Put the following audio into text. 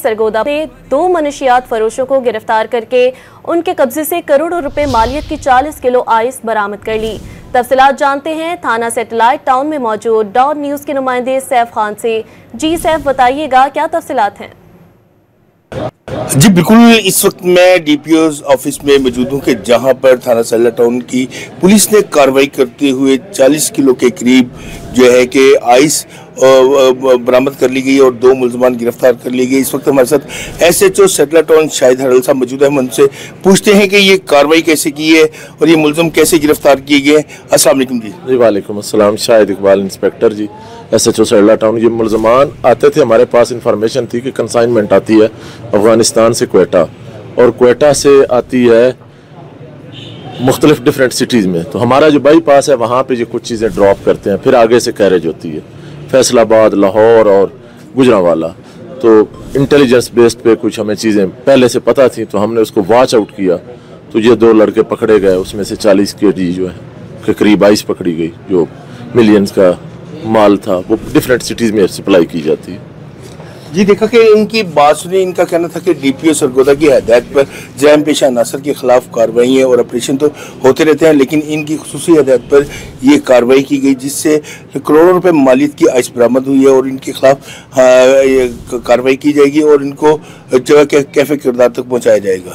सरगोदा से 2 मनशियात फरोशों को गिरफ्तार करके उनके कब्जे से करोड़ों रुपए मालियत की 40 किलो आइस बरामद कर ली। तफसीलात जानते हैं थाना सैटेलाइट टाउन में मौजूद डॉन न्यूज के नुमाइंदे सैफ खान से। जी सैफ, बताइएगा क्या तफसीलात हैं? जी बिल्कुल, इस वक्त मैं डीपीओ ऑफिस में मौजूद हूँ कि जहाँ पर थाना सैटेलाइट टाउन की पुलिस ने कार्रवाई करते हुए 40 किलो के करीब जो है कि आइस बरामद कर ली गई और 2 मुलजमान गिरफ्तार कर ली गई। इस वक्त हमारे साथ SHO सैटेलाइट टाउन शाहिद हरल साहब मौजूद है। हम उनसे पूछते हैं कि ये कार्रवाई कैसे की है और ये मुलजम कैसे गिरफ्तार किए गए। अस्सलाम वालेकुम जी। वालेकुम अस्सलाम। शाहिद इकबाल इंस्पेक्टर जी, SHO सैटेलाइट टाउन। ये मुलजमान आते थे, हमारे पास इंफॉर्मेशन थी कि कंसाइनमेंट आती है अफगानिस्तान से क्वेटा और क्वेटा से आती है मुख्तलिफ डिफरेंट सिटीज़ में। तो हमारा जो बाईपास है वहाँ पे ये कुछ चीज़ें ड्रॉप करते हैं, फिर आगे से कैरेज होती है फैसलाबाद, लाहौर और गुजरांवाला। तो इंटेलिजेंस बेस्ड पे कुछ हमें चीज़ें पहले से पता थी, तो हमने उसको वॉच आउट किया। तो ये 2 लड़के पकड़े गए, उसमें से 40 kg जो है के करीब आइस पकड़ी गई, जो मिलियंस का माल था, वो डिफरेंट सिटीज़ में सप्लाई की जाती है। जी देखा कि इनकी बात सुनी, इनका कहना था कि डीपीओ सरगोदा की हदायत पर जराइम पेशा अनासर के खिलाफ कार्रवाई और ऑपरेशन तो होते रहते हैं, लेकिन इनकी खुसूसी हदायत पर ये कार्रवाई की गई जिससे करोड़ों रुपए मालियत की आइस बरामद हुई है और इनके खिलाफ कार्रवाई की जाएगी और इनको जगह के कैफे किरदार तक पहुँचाया जाएगा।